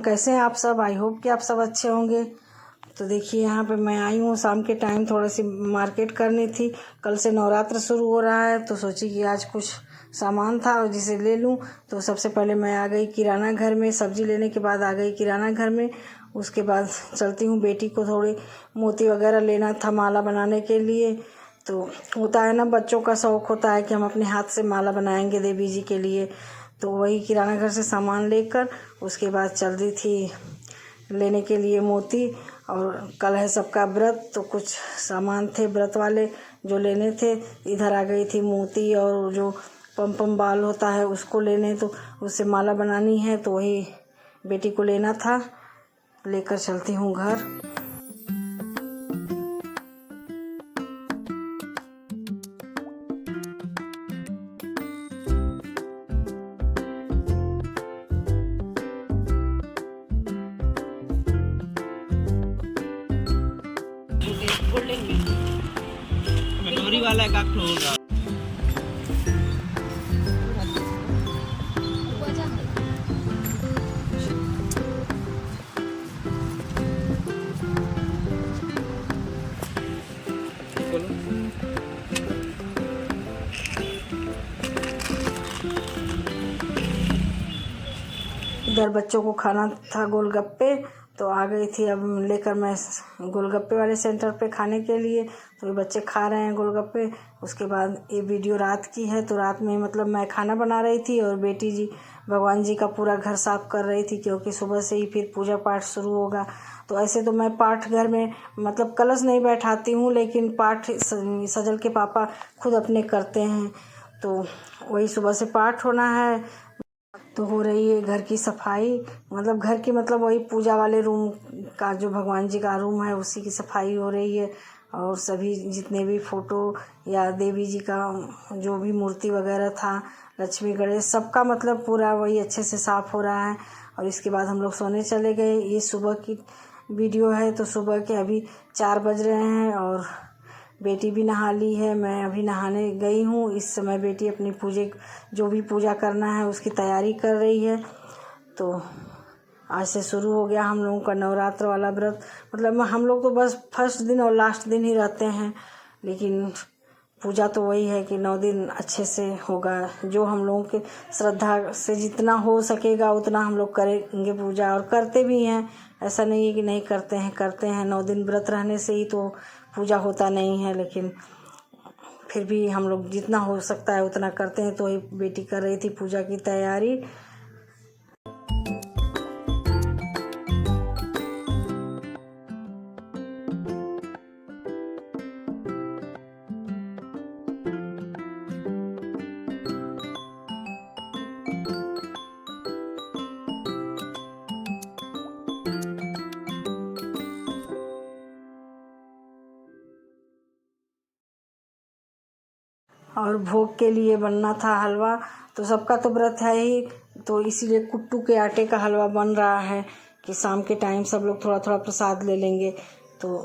कैसे हैं आप सब। आई होप कि आप सब अच्छे होंगे। तो देखिए यहाँ पे मैं आई हूँ शाम के टाइम, थोड़ी सी मार्केट करनी थी। कल से नवरात्र शुरू हो रहा है तो सोची कि आज कुछ सामान था और जिसे ले लूँ। तो सबसे पहले मैं आ गई किराना घर में, सब्ज़ी लेने के बाद आ गई किराना घर में। उसके बाद चलती हूँ, बेटी को थोड़ी मोती वगैरह लेना था माला बनाने के लिए। तो होता है ना, बच्चों का शौक़ होता है कि हम अपने हाथ से माला बनाएंगे देवी जी के लिए। तो वही किराना घर से सामान लेकर उसके बाद चल रही थी लेने के लिए मोती। और कल है सबका व्रत, तो कुछ सामान थे व्रत वाले जो लेने थे। इधर आ गई थी मोती और जो पम बाल होता है उसको लेने, तो उससे माला बनानी है। तो वही बेटी को लेना था, लेकर चलती हूँ घर। कटोरी वाला एक आख होगा। इधर बच्चों को खाना था गोलगप्पे, तो आ गई थी अब लेकर मैं गोलगप्पे वाले सेंटर पे खाने के लिए। तो ये बच्चे खा रहे हैं गोलगप्पे। उसके बाद ये वीडियो रात की है, तो रात में मतलब मैं खाना बना रही थी और बेटी जी भगवान जी का पूरा घर साफ कर रही थी, क्योंकि सुबह से ही फिर पूजा पाठ शुरू होगा। तो ऐसे तो मैं पाठ घर में मतलब कलश नहीं बैठाती हूँ, लेकिन पाठ सजल के पापा खुद अपने करते हैं। तो वही सुबह से पाठ होना है। तो हो रही है घर की सफाई, मतलब घर की मतलब वही पूजा वाले रूम का जो भगवान जी का रूम है उसी की सफाई हो रही है। और सभी जितने भी फ़ोटो या देवी जी का जो भी मूर्ति वगैरह था, लक्ष्मी गणेश, सबका मतलब पूरा वही अच्छे से साफ़ हो रहा है। और इसके बाद हम लोग सोने चले गए। ये सुबह की वीडियो है, तो सुबह के अभी 4 बज रहे हैं और बेटी भी नहा ली है, मैं अभी नहाने गई हूँ। इस समय बेटी अपनी जो भी पूजा करना है उसकी तैयारी कर रही है। तो आज से शुरू हो गया हम लोगों का नवरात्र वाला व्रत। मतलब हम लोग तो बस फर्स्ट दिन और लास्ट दिन ही रहते हैं, लेकिन पूजा तो वही है कि 9 दिन अच्छे से होगा। जो हम लोगों के श्रद्धा से जितना हो सकेगा उतना हम लोग करेंगे पूजा, और करते भी हैं। ऐसा नहीं है कि नहीं करते हैं, करते हैं। 9 दिन व्रत रहने से ही तो पूजा होता नहीं है, लेकिन फिर भी हम लोग जितना हो सकता है उतना करते हैं। तो ही बेटी कर रही थी पूजा की तैयारी। और भोग के लिए बनना था हलवा, तो सबका तो व्रत है ही, तो इसीलिए कुट्टू के आटे का हलवा बन रहा है कि शाम के टाइम सब लोग थोड़ा थोड़ा प्रसाद ले लेंगे। तो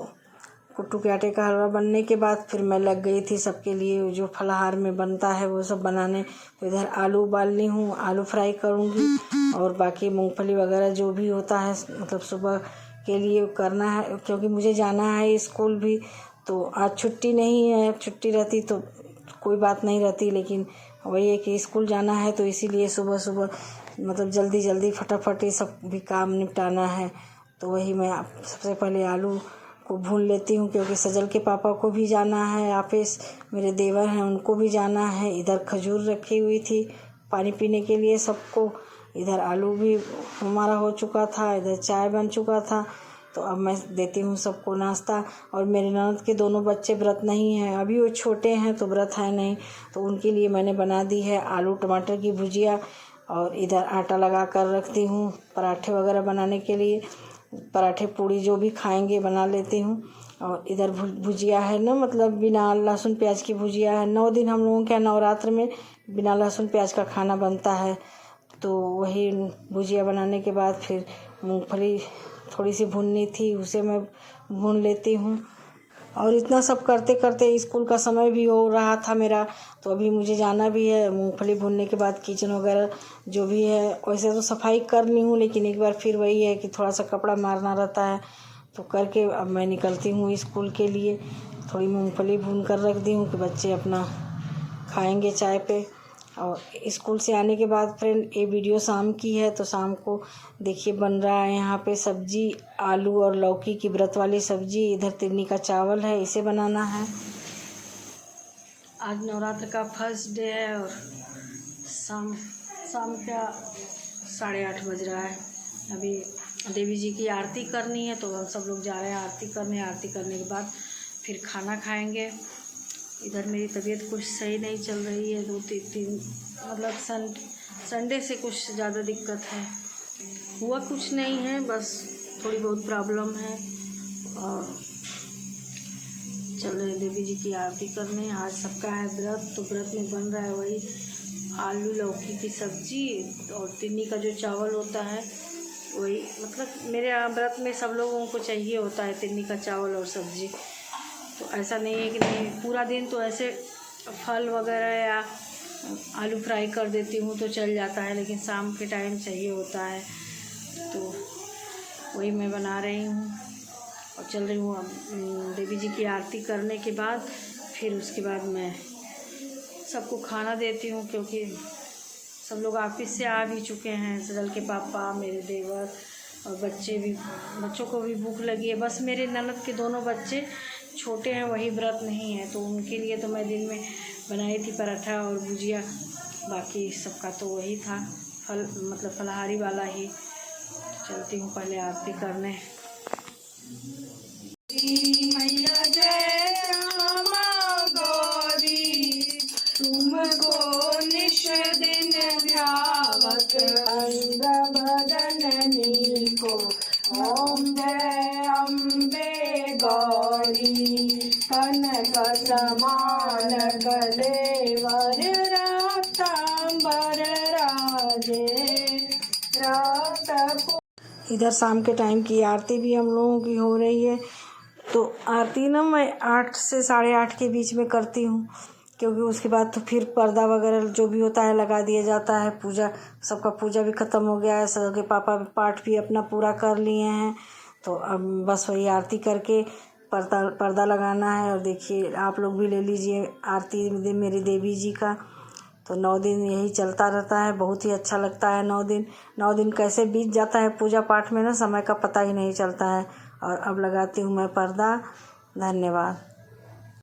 कुट्टू के आटे का हलवा बनने के बाद फिर मैं लग गई थी सबके लिए जो फलाहार में बनता है वो सब बनाने। तो इधर आलू उबाल ली हूँ, आलू फ्राई करूँगी, और बाकी मूंगफली वगैरह जो भी होता है मतलब सुबह के लिए करना है, क्योंकि मुझे जाना है स्कूल भी। तो आज छुट्टी नहीं है, छुट्टी रहती तो कोई बात नहीं रहती, लेकिन वही है कि स्कूल जाना है, तो इसीलिए सुबह सुबह मतलब जल्दी जल्दी फटाफट ये सब भी काम निपटाना है। तो वही मैं सबसे पहले आलू को भून लेती हूँ, क्योंकि सजल के पापा को भी जाना है ऑफिस, मेरे देवर हैं उनको भी जाना है। इधर खजूर रखी हुई थी पानी पीने के लिए सबको। इधर आलू भी हमारा हो चुका था, इधर चाय बन चुका था। तो अब मैं देती हूँ सबको नाश्ता। और मेरे ननद के दोनों बच्चे व्रत नहीं हैं, अभी वो छोटे हैं तो व्रत है नहीं, तो उनके लिए मैंने बना दी है आलू टमाटर की भुजिया। और इधर आटा लगा कर रखती हूँ पराठे वगैरह बनाने के लिए, पराठे पूड़ी जो भी खाएंगे बना लेती हूँ। और इधर भुजिया है ना, मतलब बिना लहसुन प्याज की भुजिया है। 9 दिन हम लोगों के नवरात्र में बिना लहसुन प्याज का खाना बनता है। तो वही भुजिया बनाने के बाद फिर मूंगफली थोड़ी सी भुननी थी, उसे मैं भून लेती हूँ। और इतना सब करते करते स्कूल का समय भी हो रहा था मेरा, तो अभी मुझे जाना भी है। मूंगफली भूनने के बाद किचन वगैरह जो भी है, वैसे तो सफाई करनी हूँ, लेकिन एक बार फिर वही है कि थोड़ा सा कपड़ा मारना रहता है, तो करके अब मैं निकलती हूँ स्कूल के लिए। थोड़ी मूंगफली भून कर रख दी हूँ कि बच्चे अपना खाएंगे चाय पे। और स्कूल से आने के बाद फ्रेंड, ये वीडियो शाम की है, तो शाम को देखिए बन रहा है यहाँ पे सब्जी, आलू और लौकी की व्रत वाली सब्जी। इधर तिन्नी का चावल है, इसे बनाना है। आज नवरात्र का फर्स्ट डे है और शाम का 8:30 बज रहा है। अभी देवी जी की आरती करनी है, तो हम सब लोग जा रहे हैं आरती करने। आरती करने के बाद फिर खाना खाएंगे। इधर मेरी तबीयत कुछ सही नहीं चल रही है, 2-3 मतलब संडे से कुछ ज़्यादा दिक्कत है। हुआ कुछ नहीं है, बस थोड़ी बहुत प्रॉब्लम है। और चल रहे देवी जी की आरती करने। आज सबका है व्रत, तो व्रत में बन रहा है वही आलू लौकी की सब्जी और तिन्नी का जो चावल होता है वही। मतलब मेरे यहाँ व्रत में सब लोगों को चाहिए होता है तिन्नी का चावल और सब्जी। तो ऐसा नहीं है कि नहीं, पूरा दिन तो ऐसे फल वगैरह या आलू फ्राई कर देती हूँ तो चल जाता है, लेकिन शाम के टाइम चाहिए होता है, तो वही मैं बना रही हूँ और चल रही हूँ। अब देवी जी की आरती करने के बाद फिर उसके बाद मैं सबको खाना देती हूँ, क्योंकि सब लोग ऑफिस से आ भी चुके हैं। सजल के पापा, मेरे देवर और बच्चों को भी भूख लगी है। बस मेरे ननद के दोनों बच्चे छोटे हैं, वही व्रत नहीं है, तो उनके लिए तो मैं दिन में बनाई थी पराठा और भुजिया। बाकी सबका तो वही था, मतलब फलाहारी वाला ही। चलती हूँ पहले आरती करने। मैया जय श्यामा गौरी, तुमको निश दिन ध्यावत अंग भजननी को। ओम जय अम्बे गौरी, कनक समान गले वर रक्तांबर राजे रक्त। इधर शाम के टाइम की आरती भी हम लोगों की हो रही है। तो आरती ना मैं 8 से 8:30 के बीच में करती हूँ, क्योंकि उसके बाद तो फिर पर्दा वगैरह जो भी होता है लगा दिया जाता है। सबका पूजा भी ख़त्म हो गया है। सबके पापा पाठ भी अपना पूरा कर लिए हैं, तो अब बस वही आरती करके पर्दा लगाना है। और देखिए आप लोग भी ले लीजिए आरती मेरी देवी जी का। तो 9 दिन यही चलता रहता है, बहुत ही अच्छा लगता है। 9 दिन कैसे बीत जाता है पूजा पाठ में ना, समय का पता ही नहीं चलता है। और अब लगाती हूँ मैं पर्दा। धन्यवाद।